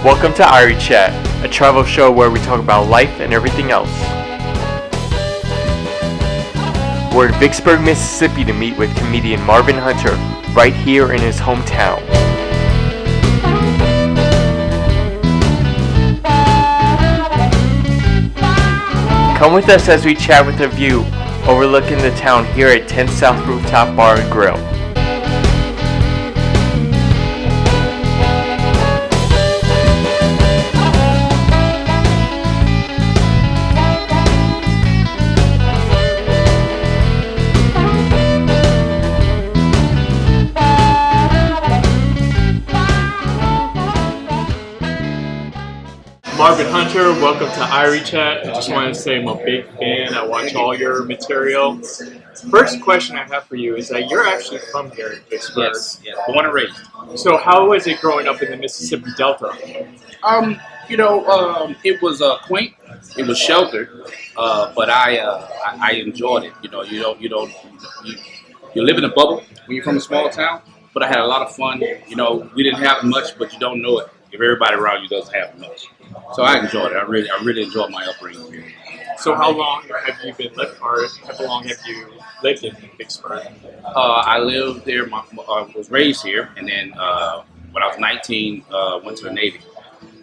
Welcome to Irie Chat, a travel show where we talk about life and everything else. We're in Vicksburg, Mississippi to meet with comedian Marvin Hunter, right here in his hometown. Come with us as we chat with a view overlooking the town here at 10 South Rooftop Bar Grill. Marvin Hunter, welcome to Irie Chat. I just wanted to say I'm a big fan. I watch all your material. First question I have for you is that you're actually from here in Vicksburg. Yes, born and raised. So how was it growing up in the Mississippi Delta? It was quaint. It was sheltered, but I enjoyed it. You live in a bubble when you're from a small town. But I had a lot of fun. We didn't have much, but you don't know it if everybody around you doesn't have much. So I enjoyed it. I really enjoyed my upbringing here. So how long have you been living, or how long have you lived in Vicksburg? I lived there. Was raised here, and then when I was 19, went to the Navy.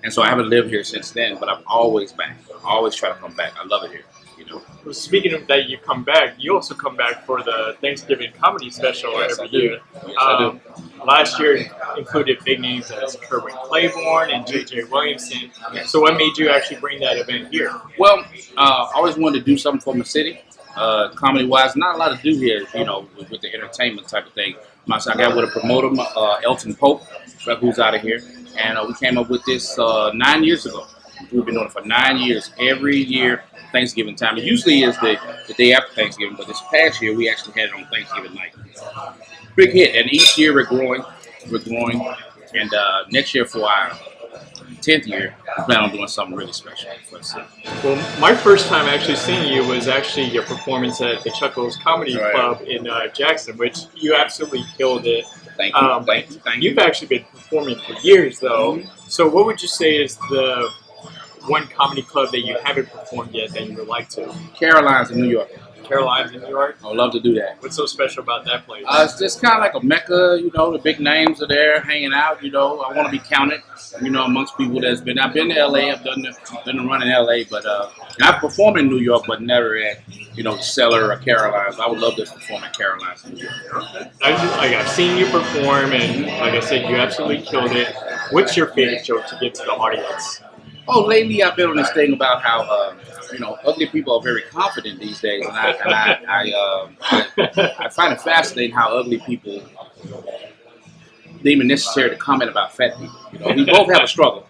And so I haven't lived here since then, but I'm always back. I always try to come back. I love it here. Well, speaking of that, you come back. You also come back for the Thanksgiving comedy special every year. Yes, I do. Last year included big names as Kerwin Claiborne and J.J. Williamson. So what made you actually bring that event here? Well, I always wanted to do something for my city. Comedy-wise, not a lot to do here, with the entertainment type of thing. I got with a promoter, Elton Pope, who's out of here, and we came up with this 9 years ago. We've been doing it for 9 years, every year, Thanksgiving time. It usually is the day after Thanksgiving, but this past year we actually had it on Thanksgiving night. Big hit, and each year we're growing, and next year for our 10th year, we plan on doing something really special for us. Well, my first time actually seeing you was actually your performance at the Chuckles Comedy Club in Jackson, which you absolutely killed it. Thank you. Thank you. You've actually been performing for years, though. Mm-hmm. So what would you say is the one comedy club that you haven't performed yet that you would like to? Caroline's in New York. Caroline's in New York? I would love to do that. What's so special about that place? It's just kind of like a mecca, the big names are there hanging out, I want to be counted, amongst people that's been. I've been to L.A., I've done the run in L.A., but I've performed in New York, but never at, the Cellar or Caroline's. I would love to perform at Caroline's in New York. Okay. I've seen you perform, and like I said, you absolutely killed it. What's your favorite joke to give to the audience? Oh, lately I've been on this thing about how ugly people are very confident these days, and I find it fascinating how ugly people deem it necessary to comment about fat people. We both have a struggle.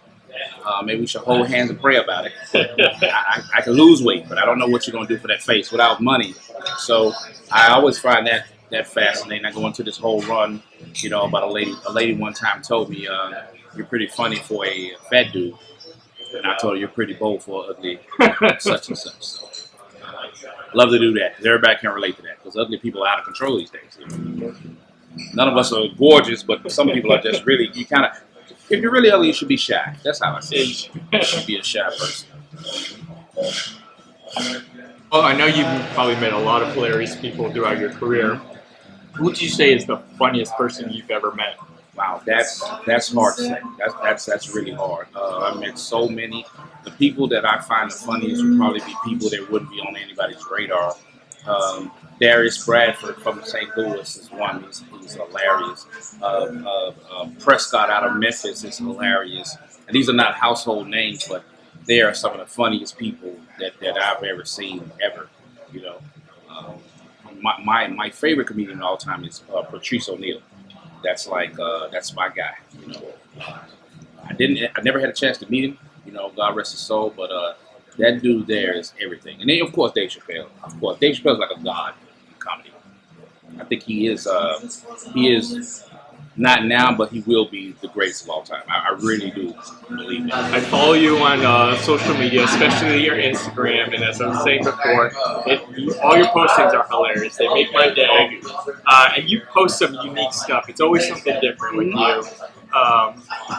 Maybe we should hold hands and pray about it. I can lose weight, but I don't know what you're going to do for that face without money. So I always find that fascinating. I go into this whole run, about a lady. A lady one time told me, "You're pretty funny for a fat dude." And I told her, "You're pretty bold for ugly such and such." So, love to do that because everybody can relate to that because ugly people are out of control these days. None of us are gorgeous, but some people are just really. If you're really ugly, you should be shy. That's how I see it. You should be a shy person. Well, I know you've probably met a lot of hilarious people throughout your career. Who would you say is the funniest person you've ever met? Wow, that's hard to say. That's really hard. I met so many. The people that I find the funniest would probably be people that wouldn't be on anybody's radar. Darius Bradford from St. Louis is one. He's hilarious. Prescott out of Memphis is hilarious. And these are not household names, but they are some of the funniest people that I've ever seen ever. My favorite comedian of all time is Patrice O'Neal. That's that's my guy. I never had a chance to meet him. God rest his soul. But that dude there is everything. And then of course Dave Chappelle. Of course, Dave Chappelle is like a god in comedy. I think he is Not now, but he will be the greatest of all time. I really do believe that. I follow you on social media, especially your Instagram, and as I was saying before, all your postings are hilarious. They make my day, and you post some unique stuff. It's always something different with you.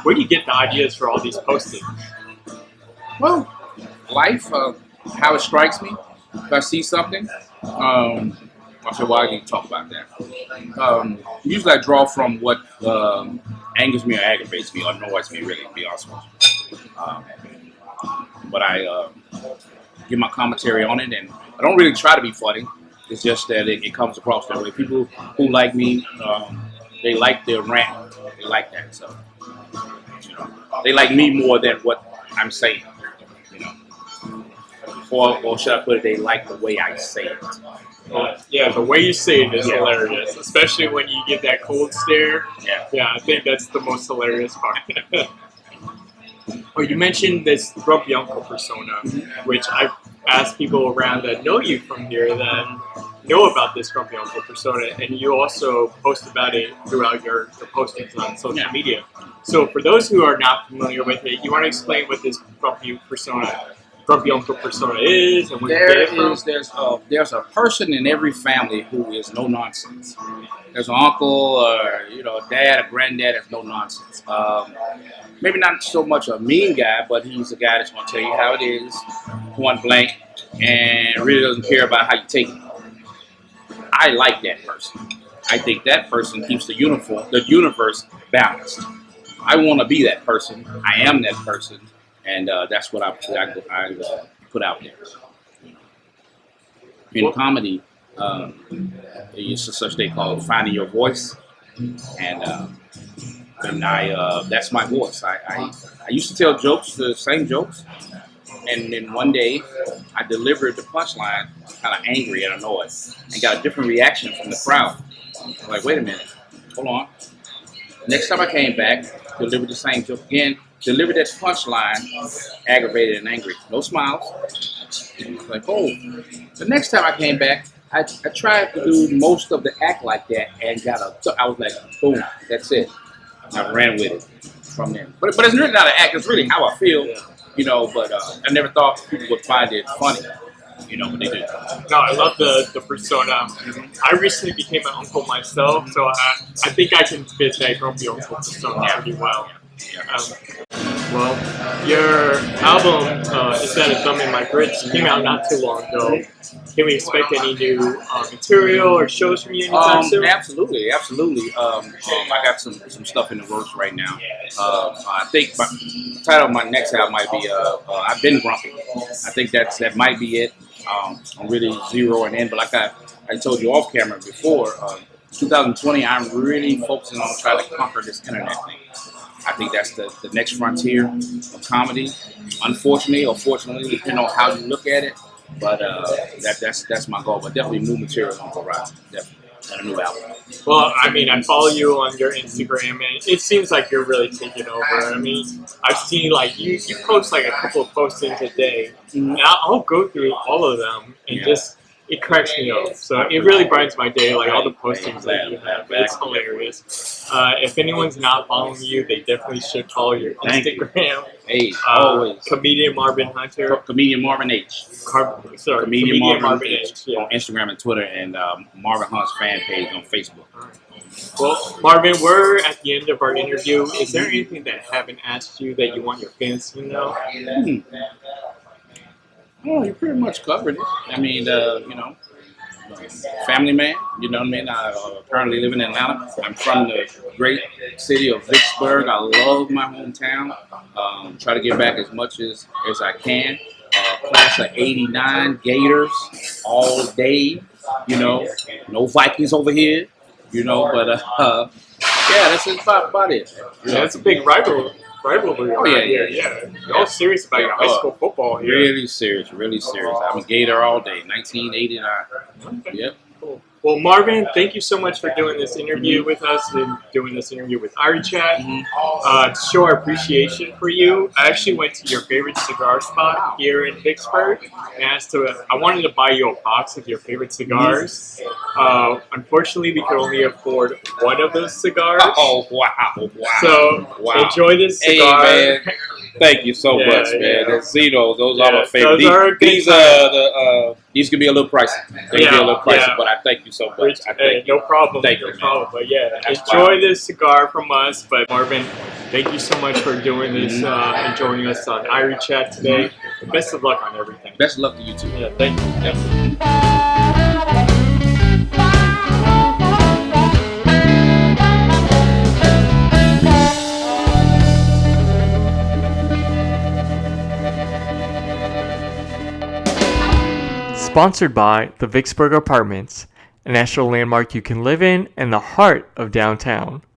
Where do you get the ideas for all these postings? Well, life, how it strikes me. If I see something, I said, well, I can talk about that. Usually I draw from what angers me or aggravates me or annoys me, really, to be honest with you. But I give my commentary on it, and I don't really try to be funny. It's just that it comes across that way. People who like me, they like their rant. They like that. So, you know, they like me more than what I'm saying. You know, or should I put it? They like the way I say it. Yeah, the way you say it is hilarious, especially when you get that cold stare. Yeah, I think that's the most hilarious part. Oh, you mentioned this grumpy uncle persona, which I've asked people around that know you from here that know about this grumpy uncle persona, and you also post about it throughout your postings on social media. So for those who are not familiar with it, you want to explain what this grumpy uncle persona is, and where you get it from? There's a person in every family who is no nonsense. There's an uncle, or a dad, a granddad that's no nonsense. Maybe not so much a mean guy, but he's a guy that's going to tell you how it is, point blank, and really doesn't care about how you take it. I like that person. I think that person keeps the universe balanced. I want to be that person. I am that person. And that's what I put out there. In comedy, it's such thing called finding your voice, and that's my voice. I used to tell jokes, the same jokes, and then one day I delivered the punchline kind of angry and annoyed, and got a different reaction from the crowd. I'm like, wait a minute, hold on. Next time I came back, delivered the same joke again. Delivered that punchline, aggravated and angry. No smiles. Like, oh. The next time I came back, I tried to do most of the act like that and I was like, boom, that's it. I ran with it from there. But it's really not an act, it's really how I feel, but I never thought people would find it funny, but they do. No, I love the persona. I recently became an uncle myself, so I think I can fit that grumpy uncle persona pretty well. Well, your album, Instead of Thumbing My Grits, came out not too long ago. Can we expect any new material or shows from you anytime soon? Absolutely. I got some stuff in the works right now. I think the title of my next album might be I've Been Grumpy. I think that might be it. I'm really zeroing in, but like I told you off camera before, 2020, I'm really focusing on trying to conquer this internet thing. I think that's the next frontier of comedy. Unfortunately or fortunately, depending on how you look at it, but that's my goal. But definitely new material on the horizon. Definitely. And a new album. Well, I mean, I follow you on your Instagram, and it seems like you're really taking over. I mean, I've seen you post like a couple of postings a day, and I'll go through all of them and it cracks me up. So it really brightens my day, like all the postings that you have. It's hilarious. If anyone's not following you, they definitely should follow your Instagram. Hey, always. Comedian Marvin Hunter. Comedian Marvin H. Comedian Marvin H. On Instagram and Twitter, and Marvin Hunt's fan page on Facebook. Well, Marvin, we're at the end of our interview. Is there anything that I haven't asked you that you want your fans to know? Oh, you pretty much covered it. I mean, family man, you know what I mean? I currently live in Atlanta. I'm from the great city of Vicksburg. I love my hometown. Try to give back as much as I can. Class of 89 Gators all day, no Vikings over here, but that's just about it. That's a big rivalry. Oh yeah. You're all serious about your high school football here. Really serious. I'm a Gator all day. 1989. Yep. Cool. Well, Marvin, thank you so much for doing this interview with us and doing this interview with Irie Chat. To show our appreciation for you, I actually went to your favorite cigar spot here in Vicksburg and I wanted to buy you a box of your favorite cigars. Unfortunately, we could only afford one of those cigars. Oh, wow. So enjoy this cigar. Hey, man. Thank you so much, man. Yeah. And Zeno, those are my favorite. These can be a little pricey. They can be a little pricey, but I thank you so much. No problem. Thank no you, problem. But yeah, That's enjoy this cigar from us. But Marvin, thank you so much for doing this and joining us on Irie Chat today. Best of luck on everything. Best of luck to you too. Yeah, thank you. Sponsored by the Vicksburg Apartments, a national landmark you can live in the heart of downtown.